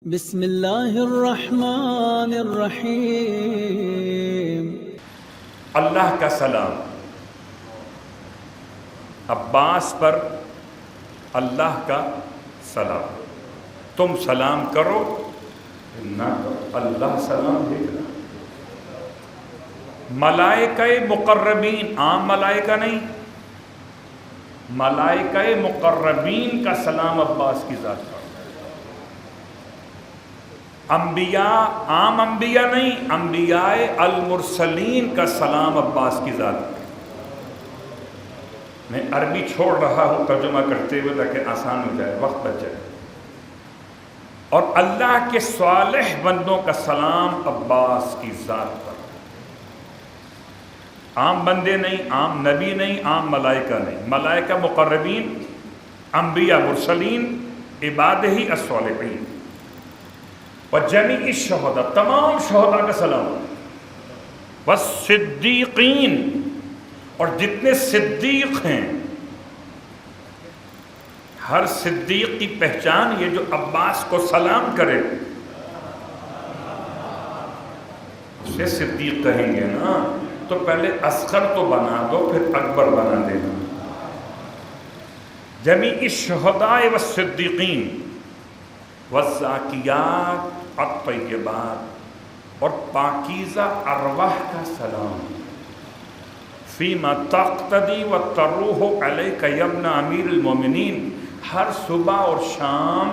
بسم اللہ الرحمن الرحیم۔ اللہ کا سلام عباس پر اللہ کا سلام، تم سلام کرو نہ اللہ سلام بھیجنا۔ ملائکہ مقربین، عام ملائکہ نہیں، ملائکہ مقربین کا سلام عباس کی ذات پر۔ انبیاء، عام انبیاء نہیں، انبیاء المرسلین کا سلام عباس کی ذات پر۔ میں عربی چھوڑ رہا ہوں ترجمہ کرتے ہوئے تاکہ آسان ہو جائے، وقت بچ جائے۔ اور اللہ کے صالح بندوں کا سلام عباس کی ذات پر۔ عام بندے نہیں، عام نبی نہیں، عام ملائکہ نہیں، ملائکہ مقربین، انبیاء مرسلین، عبادہ الصالحین وجمیع الشہداء، تمام شہداء کا سلام، والصدیقین، اور جتنے صدیق ہیں، ہر صدیق کی پہچان یہ جو عباس کو سلام کرے اسے صدیق کہیں گے نا، تو پہلے اصغر تو بنا دو پھر اکبر بنا دینا۔ جمیع الشہداء والصدیقین والزاکیات الطیبات، اور پاکیزہ ارواح کا سلام، فیما تقتدی وتروح علیک یا ابن امیر المومنین، ہر صبح اور شام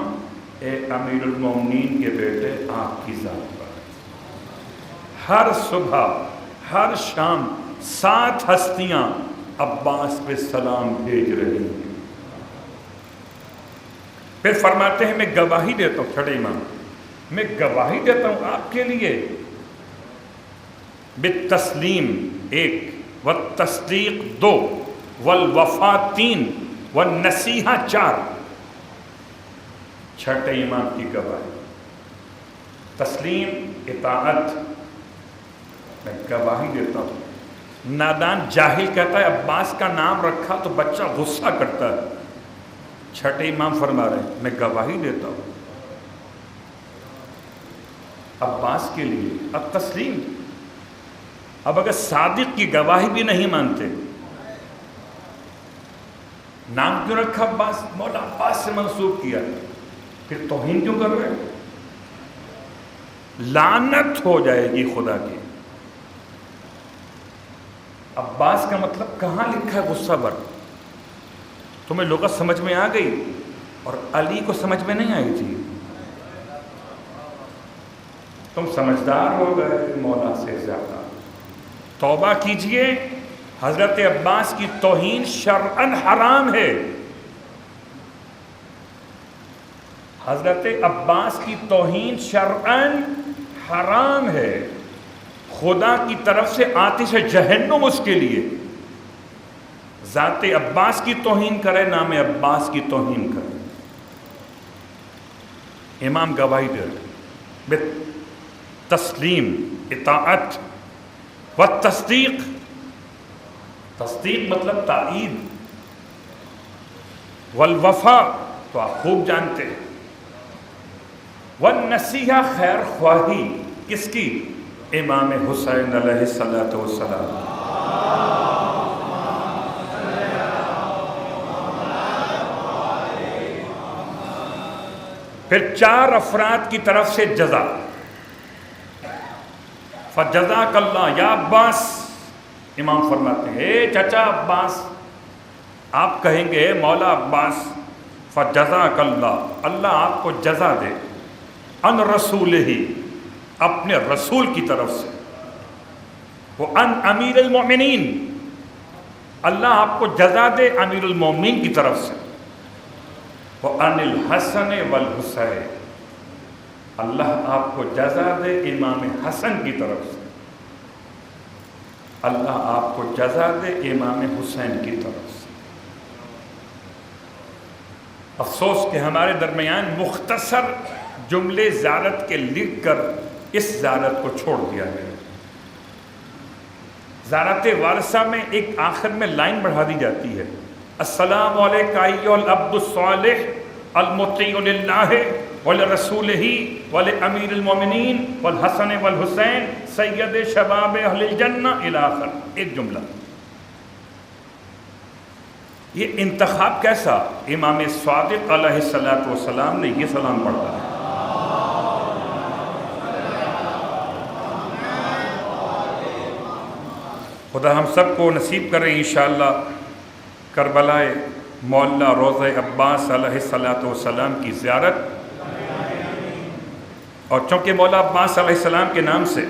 اے امیر المومنین کے بیٹے آپ کی ذات پر، ہر صبح ہر شام 7 ہستیاں عباس پہ سلام بھیج رہی ہیں۔ پھر فرماتے ہیں میں گواہی دیتا ہوں، چھٹے امام، میں گواہی دیتا ہوں آپ کے لیے بالتسلیم 1، والتصدیق 2، والوفا 3، والنصیحہ 4۔ چھٹے امام کی گواہی، تسلیم، اطاعت، میں گواہی دیتا ہوں۔ نادان جاہل کہتا ہے عباس کا نام رکھا تو بچہ غصہ کرتا ہے، چھٹے امام فرما رہے ہیں میں گواہی دیتا ہوں عباس کے لیے التسلیم۔ اب اگر صادق کی گواہی بھی نہیں مانتے، نام کیوں رکھا عباس؟ مولا عباس سے منسوب کیا، پھر توہین کیوں کر رہے؟ لعنت ہو جائے گی خدا کی۔ عباس کا مطلب کہاں لکھا ہے؟ غصہ بر۔ تمہیں لغت سمجھ میں آ گئی اور علی کو سمجھ میں نہیں آئی تھی، تم سمجھدار ہو گئے مولا سے زیادہ۔ توبہ کیجئے، حضرت عباس کی توہین شرعاً حرام ہے، حضرت عباس کی توہین شرعاً حرام ہے، خدا کی طرف سے آتش جہنم اس کے لیے۔ ذات عباس کی توہین کرے، نام عباس کی توہین کرے۔ امام گواہی دے تسلیم، اطاعت، والتصدیق، تصدیق مطلب تائید، والوفا تو آپ خوب جانتے ہیں، والنصیحہ خیر خواہی، کس کی؟ امام حسین علیہ السلام۔ پھر 4 افراد کی طرف سے جزا، فجزاک اللہ یا عباس، امام فرماتے ہیں اے چچا عباس، آپ کہیں گے مولا عباس فجزاک اللہ، اللہ آپ کو جزا دے، ان رسول ہی، اپنے رسول کی طرف سے، وہ ان امیر المومنین، اللہ آپ کو جزا دے امیر المومنین کی طرف سے، وہ ان الحسن والحسین، اللہ آپ کو جزا دے امام حسن کی طرف سے، اللہ آپ کو جزا دے امام حسین کی طرف سے۔ افسوس کہ ہمارے درمیان مختصر جملے زیارت کے لکھ کر اس زیارت کو چھوڑ دیا گیا۔ زیارت وارثہ میں ایک آخر میں لائن بڑھا دی جاتی ہے، السلام علیکہ ایھا العبد الصالح المطیع للہ وَلِرَسُولِهِ وَلِأَمِيرِ الْمُؤْمِنِينَ وَالْحَسَنِ وَالْحُسَيْنِ سَيِّدِ شَبَابِ اہل الجنہ الی آخر. ایک جملہ. یہ انتخاب کیسا؟ امام صادق علیہ السلام نے یہ سلام پڑھا ہے. خدا ہم سب کو نصیب کرے انشاءاللہ کربلائے مولا روضہ عباس علیہ السلام کی زیارت. اور چونکہ مولا عباس علیہ السلام کے نام سے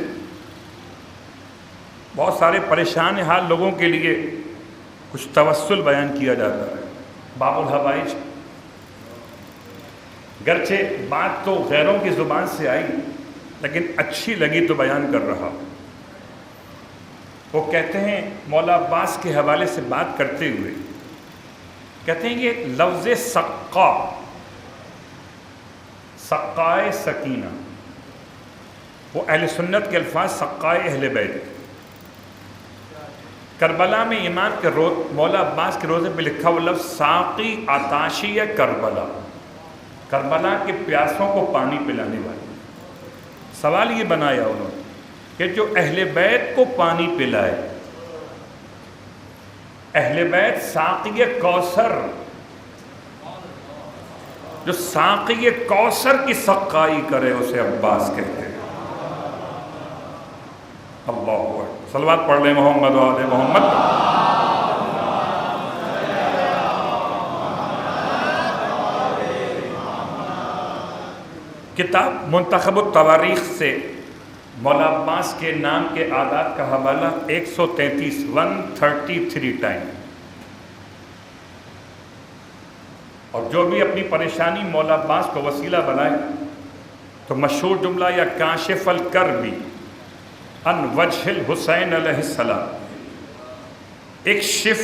بہت سارے پریشان حال لوگوں کے لیے کچھ توسل بیان کیا جاتا ہے. باب الحوائج، گرچہ بات تو غیروں کی زبان سے آئی لیکن اچھی لگی تو بیان کر رہا. وہ کہتے ہیں مولا عباس کے حوالے سے بات کرتے ہوئے کہتے ہیں یہ لفظ سقائے سکینہ، وہ اہل سنت کے الفاظ سقائے اہل بیت. کربلا میں ایمان کے مولا عباس کے روزے پہ لکھا وہ لفظ ساقی عطاشی کربلا، کربلا کے پیاسوں کو پانی پلانے والے. سوال یہ بنایا انہوں نے کہ جو اہل بیت کو پانی پلائے، اہل بیت ساقی کوثر، جو ساقی کوثر کی سقائی کرے اسے عباس کہتے ہیں. اللہ اکبر. صلوات پڑھ لیں محمد و آل محمد. کتاب منتخب التواریخ سے مولا عباس کے نام کے اعداد کا حوالہ 133 ٹائم. اور جو بھی اپنی پریشانی مولا عباس کو وسیلہ بنائے تو مشہور جملہ یا کاشف الکربی ان وجہ الحسین علیہ السلام، اکشف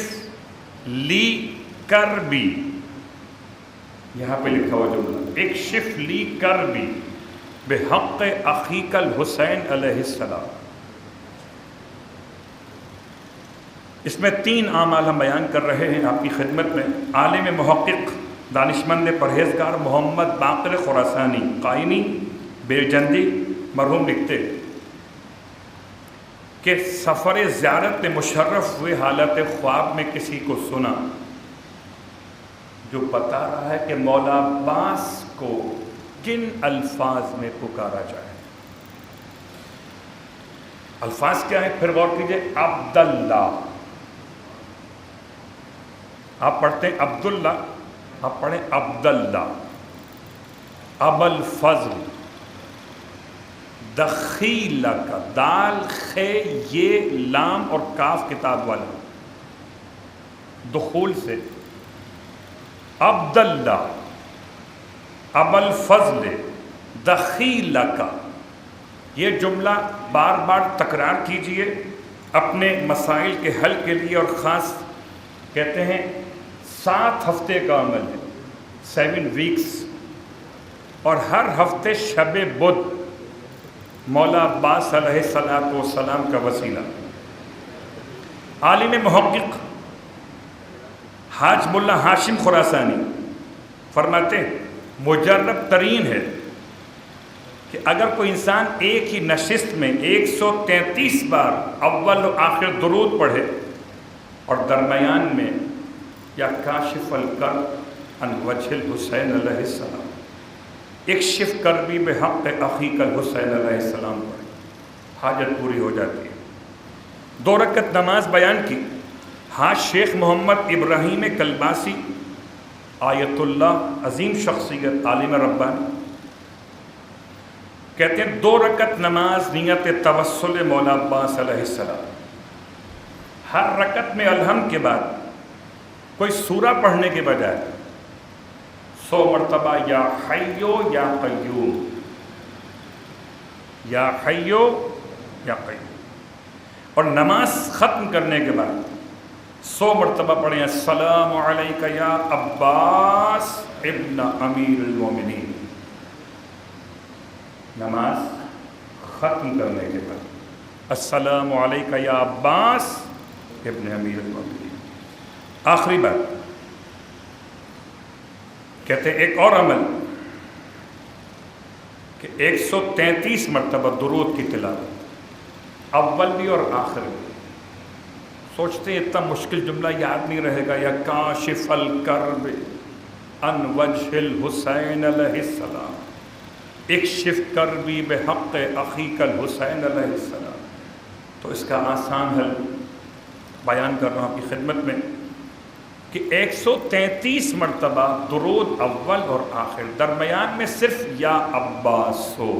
لی کربی، یہاں پہ لکھا ہوا جملہ اکشف لی کربی بحق اخیک الحسین علیہ السلام. اس میں 3 اعمال ہم بیان کر رہے ہیں آپ کی خدمت میں. عالم محقق دانشمند پرہیزگار محمد باقر خراسانی قائنی بیرجندی مرحوم لکھتے کہ سفر زیارت میں مشرف ہوئے حالت خواب میں کسی کو سنا جو بتا رہا ہے کہ مولا عباس کو کن الفاظ میں پکارا جائے. الفاظ کیا ہیں پھر غور کیجئے. عبداللہ، آپ پڑھتے ہیں عبداللہ، آپ پڑھیں عبداللہ. ابوالفضل، دخیلہ کا دال خے یہ لام اور کاف کتاب والا دخول سے عبداللہ ابوالفضل دخیلہ کا. یہ جملہ بار بار تکرار کیجئے اپنے مسائل کے حل کے لیے. اور خاص کہتے ہیں 7 ہفتے کا عمل ہے، 7 ویکس. اور ہر ہفتے شب بدھ مولا عباس علیہ السلام کا وسیلہ. عالم محقق حاج ملا ہاشم خراسانی فرماتے ہیں مجرب ترین ہے کہ اگر کوئی انسان ایک ہی نشست میں 133 بار اول و آخر درود پڑھے اور درمیان میں یا کاشف الکرب عن وجہ الحسین علیہ السلام، اکشف کربی بحق اخیک الحسین علیہ السلام پڑھے، حاجت پوری ہو جاتی ہے. 2 رکعت نماز بیان کی. حاج شیخ محمد ابراہیم کلباسی آیت اللہ عظیم شخصیت عالم ربانی کہتے ہیں 2 رکعت نماز نیت توسل مولا عباس علیہ السلام. ہر رکعت میں الحمد کے بعد کوئی سورہ پڑھنے کے بجائے 100 مرتبہ یا حیو یا قیوم، یا حیو یا قیوم. اور نماز ختم کرنے کے بعد 100 مرتبہ پڑھیں السلام علیکہ یا عباس ابن امیر المومنین. نماز ختم کرنے کے بعد السلام علیکہ یا عباس ابن امیر المومنین. آخری بات کہتے ہیں ایک اور عمل کہ 133 مرتبہ درود کی تلاوت، اول بھی اور آخر بھی۔ سوچتے ہیں اتنا مشکل جملہ یاد نہیں رہے گا، یا کاشف الکرب عن وجہ الحسین علیہ السلام، اکشف کربی بحق اخیک الحسین علیہ السلام۔ تو اس کا آسان حل بیان کر رہا ہوں آپ کی خدمت میں کہ 133 مرتبہ درود اول اور آخر، درمیان میں صرف یا عباس ہو،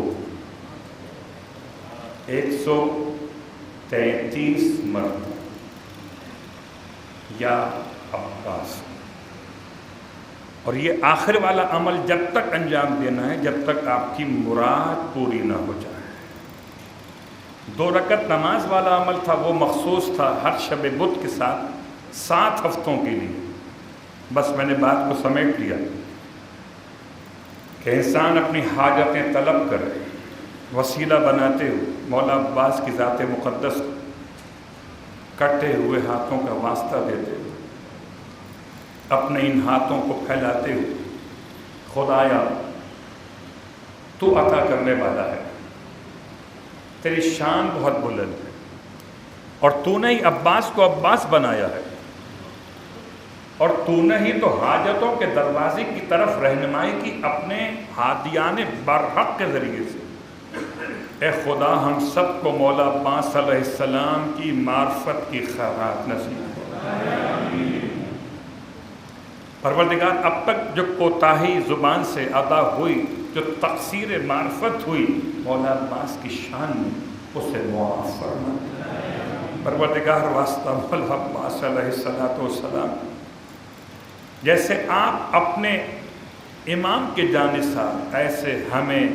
133 مرتبہ یا عباس ہو۔ اور یہ آخر والا عمل جب تک انجام دینا ہے جب تک آپ کی مراد پوری نہ ہو جائے۔ 2 رکعت نماز والا عمل تھا، وہ مخصوص تھا ہر شب بدھ کے ساتھ 7 ہفتوں کے لیے۔ بس میں نے بات کو سمیٹ لیا کہ انسان اپنی حاجتیں طلب کرے، وسیلہ بناتے ہوئے مولا عباس کی ذات مقدس کٹے ہوئے ہاتھوں کا واسطہ دیتے ہوئے، اپنے ان ہاتھوں کو پھیلاتے ہوئے، خدایا تو عطا کرنے والا ہے، تیری شان بہت بلند ہے، اور تو نے ہی عباس کو عباس بنایا ہے، اور تو نے ہی تو حاجتوں کے دروازے کی طرف رہنمائی کی اپنے ہادیان برحق کے ذریعے سے۔ اے خدا ہم سب کو مولا عباس علیہ السلام کی معرفت کی خیرات نصیب فرما۔ پروردگار اب تک جو کوتاہی زبان سے ادا ہوئی، جو تقصیر معرفت ہوئی، مولا عباس کی شان میں اسے معاف فرما۔ پروردگار واسطہ مولا عباس علیہ السلام، جیسے آپ اپنے امام کے جانثار، ایسے ہمیں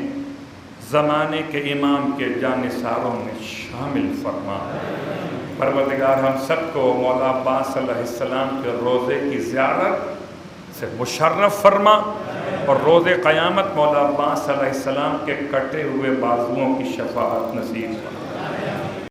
زمانے کے امام کے جانثاروں میں شامل فرما۔ پروردگار ہم سب کو مولا عباس علیہ السلام کے روضے کی زیارت سے مشرف فرما، اور روز قیامت مولا عباس علیہ السلام کے کٹے ہوئے بازوؤں کی شفاعت نصیب فرما۔